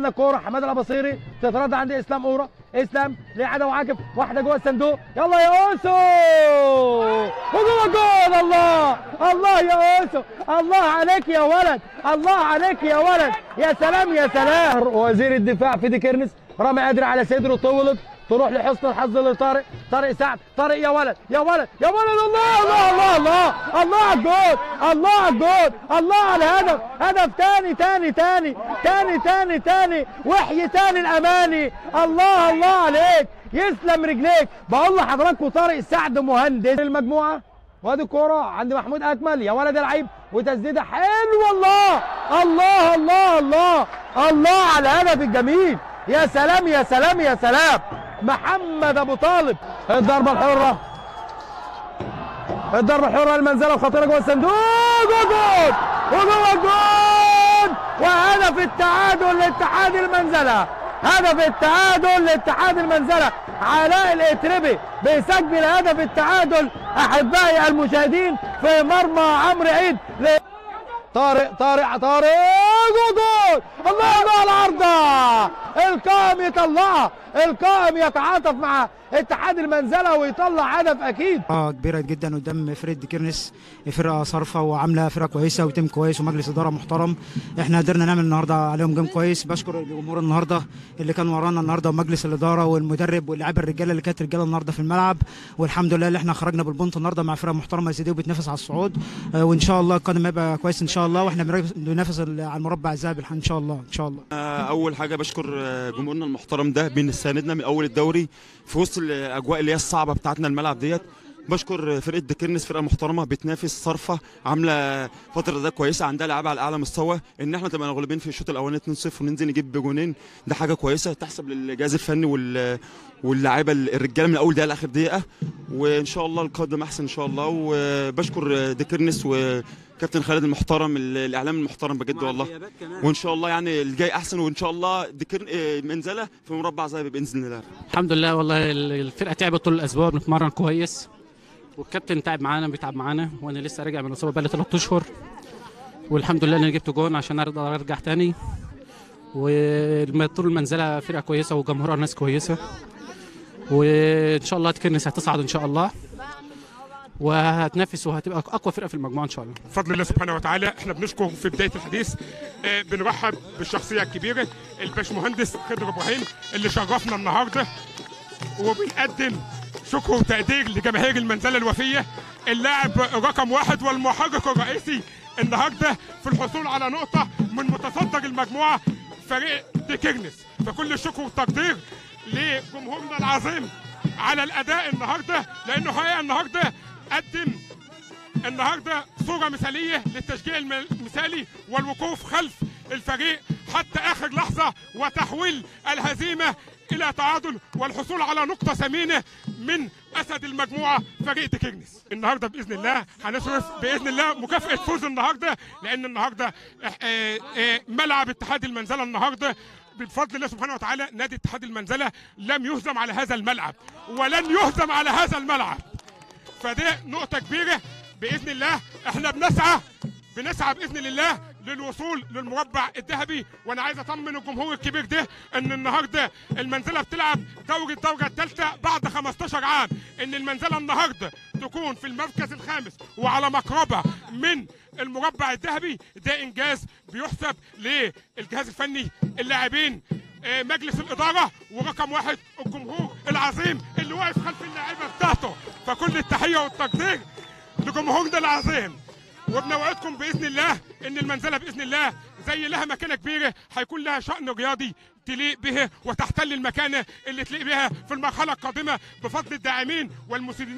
استنى الكوره، حماد الاباصيري تترد عند اسلام قوره، اسلام لعدم عاكف، واحده جوه الصندوق، يلا يا اوسو وجوه الجول. الله الله يا اوسو، الله عليك يا ولد، الله عليك يا ولد، يا سلام يا سلام. وزير الدفاع فيدي كيرنس رامي قادر على صدره، طولت تروح لحسن الحظ لطارق، طارق سعد، طارق يا ولد يا ولد يا ولد، الله الله الله الله الله على الجول، الله على الجول، الله على الهدف، هدف تاني تاني تاني تاني تاني تاني، وحي تاني الاماني، الله الله عليك، يسلم رجليك. بقول لحضراتكم طارق سعد مهندس المجموعه، وادي الكوره عند محمود اكمل، يا ولد يا لعيب، وتسديده حلوه، الله الله الله الله الله على الهدف الجميل، يا سلام يا سلام يا سلام. محمد ابو طالب، الضربه الحره، الضربه الحره المنزله الخطيره جوه الصندوق، وجول وجوه الجول، وهدف التعادل لاتحاد المنزله، هدف التعادل لاتحاد المنزله. علاء الاتربي بيسجل هدف التعادل احبائي المشاهدين في مرمى عمرو عيد. طارق طارق طارق، جول، الله الله على العارضه، القائم يطلعها، القائم يتعاطف مع اتحاد المنزله ويطلع هدف اكيد. كبيره جدا قدام فريد كيرنس، فرقه صارفه وعامله فرقه كويسه وتيم كويس ومجلس اداره محترم. احنا قدرنا نعمل النهارده عليهم جيم كويس. بشكر الجمهور النهارده اللي كان ورانا النهارده، ومجلس الاداره والمدرب واللاعيبه الرجاله اللي كانت رجاله النهارده في الملعب، والحمد لله اللي احنا خرجنا بالبونت النهارده مع فرقه محترمه يا سيدي وبتنافس على الصعود، وان شاء الله القادم هيبقى كويس ان شاء الله، واحنا بننافس على المربع الذهبي ان شاء الله ان شاء الله. اول حاجه بشكر جمهورنا المحترم ده بيساندنا من اول الدوري في وسط الاجواء اللي هي الصعبه بتاعتنا الملعب ديت. بشكر فرقه ديكيرنس، فرقه محترمه بتنافس، صارفه، عامله فتره ده كويسه، عندها لعيبه على اعلى مستوى. ان احنا تبقى مغلوبين في الشوط الاولاني 2-0 وننزل نجيب بجونين، ده حاجه كويسه تحسب للجهاز الفني واللاعيبه الرجاله من اول دقيقه لاخر دقيقه، وان شاء الله القادم احسن ان شاء الله. وبشكر ديكيرنس وكابتن خالد المحترم، الاعلام المحترم بجد والله، وان شاء الله يعني الجاي احسن، وان شاء الله منزله في مربع ذهبي باذن الله. الحمد لله والله الفرقه تعبت طول الاسبوع، بنتمرن كويس، والكابتن تعب معانا بيتعب معانا، وانا لسه راجع من اصابه بقالي 3 اشهر، والحمد لله اني جبت جون عشان ارجع تاني. وطول المنزله فرقه كويسه وجمهورها ناس كويسه، وان شاء الله تكنس هتصعد ان شاء الله، وهتنافس وهتبقى اقوى فرقه في المجموعه ان شاء الله بفضل الله سبحانه وتعالى. احنا بنشكر في بدايه الحديث، بنرحب بالشخصيه الكبيره الباشمهندس خضر ابراهيم اللي شرفنا النهارده، وبنقدم شكر وتقدير لجماهير المنزله الوفيه، اللاعب رقم 1 والمحرك الرئيسي النهارده في الحصول على نقطه من متصدر المجموعه فريق ديكيرنس. فكل الشكر والتقدير لجمهورنا العظيم على الاداء النهارده، لانه حقيقه النهارده قدم صوره مثاليه للتشجيع المثالي والوقوف خلف الفريق حتى اخر لحظه، وتحويل الهزيمه الى تعادل والحصول على نقطه ثمينه من اسد المجموعه فريق ديكيرنس. النهارده باذن الله هنصرف باذن الله مكافاه فوز النهارده، لان النهارده ملعب اتحاد المنزله النهارده بفضل الله سبحانه وتعالى نادي اتحاد المنزله لم يهزم على هذا الملعب ولن يهزم على هذا الملعب، فده نقطه كبيره باذن الله. احنا بنسعى باذن الله للوصول للمربع الذهبي، وانا عايز اطمن الجمهور الكبير ده ان النهارده المنزله بتلعب دوري الدرجه الثالثه بعد 15 عام، ان المنزله النهارده تكون في المركز الخامس وعلى مقربه من المربع الذهبي، ده انجاز بيحسب للجهاز الفني، اللاعبين، مجلس الاداره، ورقم 1 الجمهور العظيم اللي واقف خلف اللاعيبه بتاعته. فكل التحيه والتقدير لجمهورنا العظيم، وبنوعدكم باذن الله ان المنزله باذن الله زي لها مكانه كبيره هيكون لها شأن رياضي تليق به وتحتل المكانه اللي تليق بها في المرحله القادمه بفضل الداعمين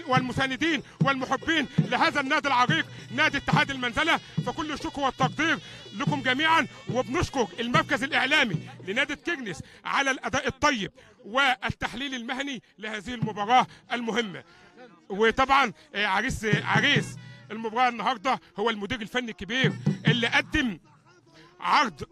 والمساندين والمحبين لهذا النادي العريق نادي اتحاد المنزله. فكل الشكر والتقدير لكم جميعا، وبنشكر المركز الاعلامي لنادي ديكيرنس على الاداء الطيب والتحليل المهني لهذه المباراه المهمه. وطبعا عريس المباراه النهارده هو المدير الفني الكبير اللي قدم عرض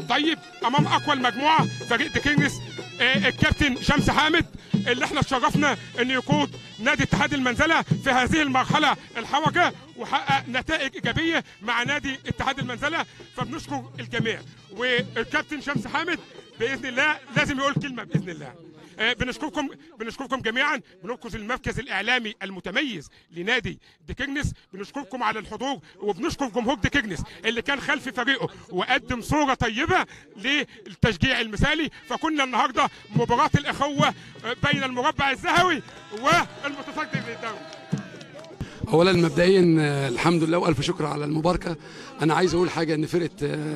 طيب امام اقوى المجموعه فريق ديكيرنس، الكابتن شمس حامد اللي احنا اتشرفنا ان يقود نادي اتحاد المنزله في هذه المرحله الحرجه، وحقق نتائج ايجابيه مع نادي اتحاد المنزله. فبنشكر الجميع والكابتن شمس حامد باذن الله لازم يقول كلمه باذن الله. بنشكركم جميعا، بنركز المركز الاعلامي المتميز لنادي ديكيرنس، بنشكركم على الحضور، وبنشكر جمهور ديكيرنس اللي كان خلف فريقه وقدم صوره طيبه للتشجيع المثالي. فكنا النهارده مباراه الاخوه بين المربع الذهبي والمتصدر للدوري. اولا مبدئيا الحمد لله والف شكر على المباركه. انا عايز اقول حاجه، ان فرقه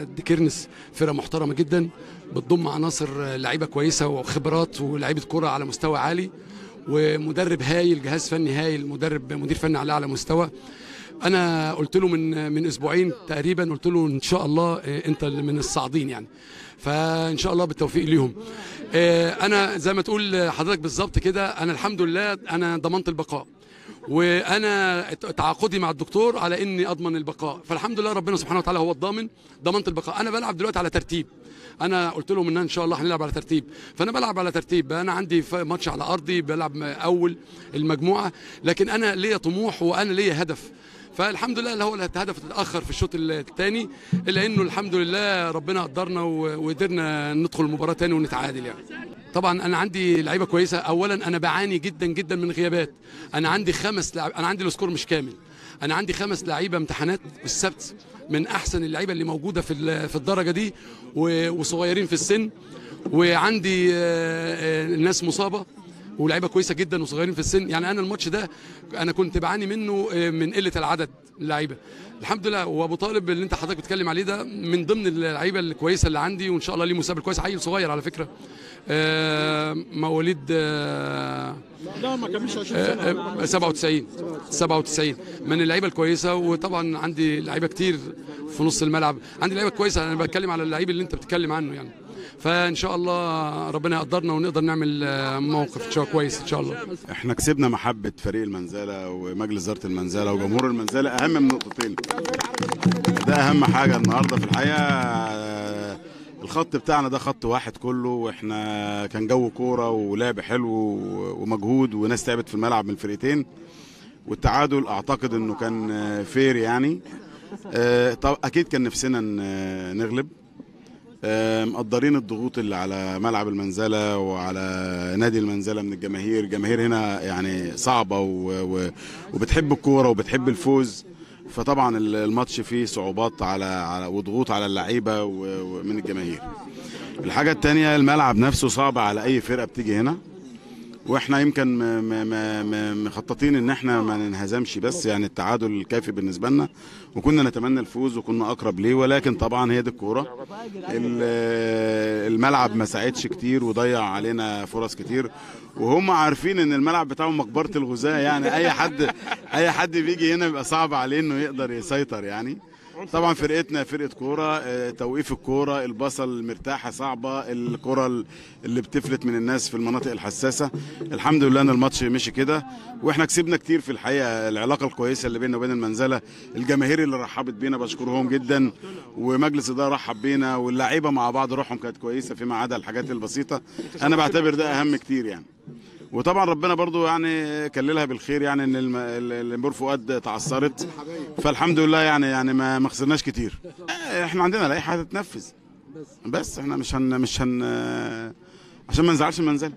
ديكيرنس فرقه محترمه جدا، بتضم عناصر لعيبه كويسه وخبرات ولاعيبه كره على مستوى عالي، ومدرب هايل، جهاز فني هايل، مدير فني على اعلى مستوى. انا قلت له من اسبوعين تقريبا، قلت له ان شاء الله انت من الصاعدين يعني، فان شاء الله بالتوفيق ليهم. انا زي ما تقول حضرتك بالظبط كده، انا الحمد لله انا ضمنت البقاء، وانا تعاقدي مع الدكتور على اني اضمن البقاء، فالحمد لله ربنا سبحانه وتعالى هو الضامن، ضمنت البقاء. انا بلعب دلوقتي على ترتيب، انا قلت لهم ان شاء الله هنلعب على ترتيب، فانا بلعب على ترتيب. انا عندي ماتش على ارضي، بلعب اول المجموعه، لكن انا ليا طموح وانا ليا هدف. فالحمد لله هو الهدف اتاخر في الشوط الثاني، الا انه الحمد لله ربنا قدرنا وقدرنا ندخل المباراه ثاني ونتعادل يعني. طبعا انا عندي لعيبه كويسه. اولا انا بعاني جدا جدا من غيابات، انا عندي 5 لاعب، انا عندي السكور مش كامل، انا عندي 5 لعيبه امتحانات السبت من احسن اللعيبه اللي موجوده في الدرجه دي، وصغيرين في السن، وعندي ناس مصابه ولاعيبه كويسه جدا وصغيرين في السن. يعني انا الماتش ده انا كنت بعاني منه من قله العدد اللعيبه. الحمد لله. وابو طالب اللي انت حضرتك بتتكلم عليه ده من ضمن اللعيبه الكويسه اللي عندي، وان شاء الله ليه مستقبل كويس. عيل صغير على فكره، مواليد لا ما كملش 20 سنه، 97 من اللعيبه الكويسه. وطبعا عندي لعيبه كتير في نص الملعب، عندي لعيبه كويسه. انا بتكلم على اللعيب اللي انت بتتكلم عنه يعني. فان شاء الله ربنا يقدرنا ونقدر نعمل موقف ان شاء الله كويس ان شاء الله. احنا كسبنا محبه فريق المنزله ومجلس اداره المنزله وجمهور المنزله، اهم من نقطتين. ده اهم حاجه النهارده في الحقيقه. الخط بتاعنا ده خط واحد كله، واحنا كان جو كوره ولعب حلو ومجهود وناس تعبت في الملعب من الفرقتين، والتعادل اعتقد انه كان فير يعني. طب اكيد كان نفسنا نغلب، مقدرين الضغوط اللي على ملعب المنزله وعلى نادي المنزله من الجماهير. الجماهير هنا يعني صعبه وبتحب الكوره وبتحب الفوز، فطبعا الماتش فيه صعوبات على وضغوط على اللعيبه ومن الجماهير. الحاجه الثانيه الملعب نفسه صعب على اي فرقه بتيجي هنا، واحنا يمكن مخططين ان احنا ما ننهزمش، بس يعني التعادل الكافي بالنسبه لنا، وكنا نتمنى الفوز وكنا اقرب ليه، ولكن طبعا هي دي الكوره. الملعب ما ساعدش كتير وضيع علينا فرص كتير، وهم عارفين ان الملعب بتاعهم مقبره الغزاة يعني. اي حد بيجي هنا بيبقى صعب عليه انه يقدر يسيطر يعني. طبعا فرقتنا فرقه كوره، توقيف الكوره، البصل مرتاحه صعبه، الكوره اللي بتفلت من الناس في المناطق الحساسه. الحمد لله ان الماتش مشي كده، واحنا كسبنا كتير في الحقيقه. العلاقه الكويسه اللي بيننا وبين المنزله، الجماهير اللي رحبت بينا بشكرهم جدا، ومجلس الاداره رحب بينا، واللعيبه مع بعض روحهم كانت كويسه فيما عدا الحاجات البسيطه. انا بعتبر ده اهم كتير يعني. وطبعا ربنا برضو يعني كللها بالخير يعني، ان الامور فؤاد تعثرت، فالحمد لله يعني ما خسرناش كتير. احنا عندنا لائحه هتتنفذ، بس احنا مش هن عشان ما نزعلش المنزل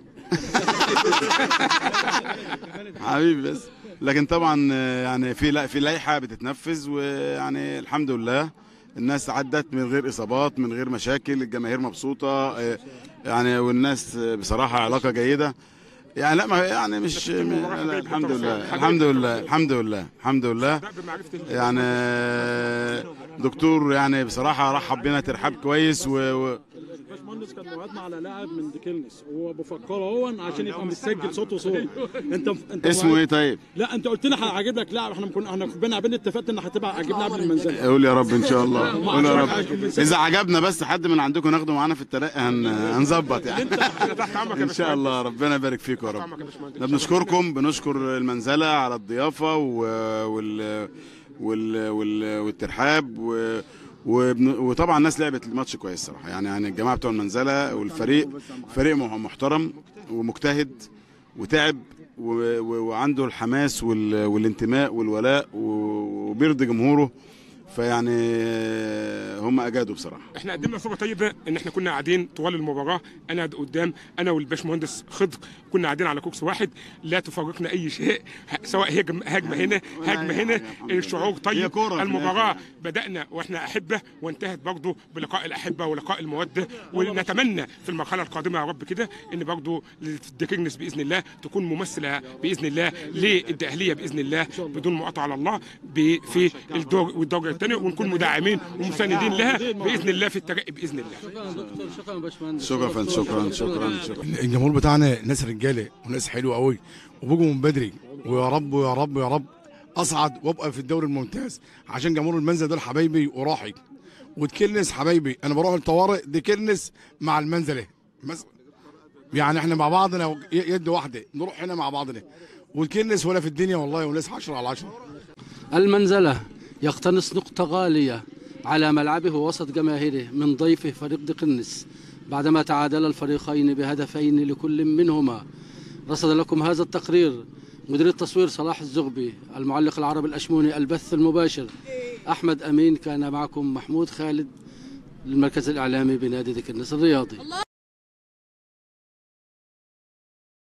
حبيبي. بس لكن طبعا يعني في لائحه بتتنفذ، ويعني الحمد لله الناس عدت من غير اصابات من غير مشاكل، الجماهير مبسوطه يعني، والناس بصراحه علاقه جيده يعني. لا ما يعني مش الحمد لله الحمد لله الحمد لله الحمد لله يعني. دكتور يعني بصراحه رحب بينا ترحاب كويس. الباشمهندس كان موعدنا على لاعب من ديكيرنس، هو بفكره هو عشان يبقى متسجل صوت وصوره. انت اسمه ايه طيب؟ لا انت قلت لي هجيب لك لاعب، احنا كنا بينا اتفقت ان هتبقى هجيب لاعب من المنزل. قول يا رب ان شاء الله، قول يا رب. اذا عجبنا بس حد من عندكم ناخده معانا في الترقي هنظبط يعني ان شاء الله. ربنا يبارك فيكم يا رب. بنشكركم، بنشكر المنزله على الضيافه والترحاب وطبعا الناس لعبت الماتش كويس صراحه يعني الجماعه بتوع المنزله والفريق فريق محترم ومجتهد وتعب وعنده الحماس والانتماء والولاء وبيرضي جمهوره. فيعني هم اجادوا بصراحه. احنا قدمنا صوره طيبه ان احنا كنا قاعدين طوال المباراه، انا قدام انا والباشمهندس خضر كنا قاعدين على كوكس واحد، لا تفرقنا اي شيء، سواء هجمه هنا هجمه هنا، الشعور طيب. المباراه بدانا واحنا احبه وانتهت برضه بلقاء الاحبه ولقاء الموده، ونتمنى في المرحله القادمه يا رب كده ان برضه ديكيرنس باذن الله تكون ممثله باذن الله للدقهليه باذن الله بدون مقاطعه على الله في الدور والدرجه الثانيه، ونكون مدعمين ومساندين لها باذن الله في الترقي باذن الله. شكرا دكتور، شكرا يا باشمهندس. شكرا. الجمهور بتاعنا ناس رجاله وناس حلوه قوي وبيجوا من بدري، ويا رب ويا رب يا رب اصعد وابقى في الدوري الممتاز عشان جمهور المنزل دول حبايبي وراحي، وديكيرنس حبايبي. انا بروح الطوارئ ديكيرنس مع المنزله يعني احنا مع بعضنا يد واحده، نروح هنا مع بعضنا، وديكيرنس ولا في الدنيا والله، وناس 10 على 10. المنزله يقتنص نقطه غاليه على ملعبه ووسط جماهيره من ضيفه فريق ديكيرنس بعدما تعادل الفريقين بهدفين لكل منهما. رصد لكم هذا التقرير مدير التصوير صلاح الزغبي، المعلق العربي الأشموني، البث المباشر أحمد أمين، كان معكم محمود خالد للمركز الإعلامي بنادي ديكيرنس الرياضي.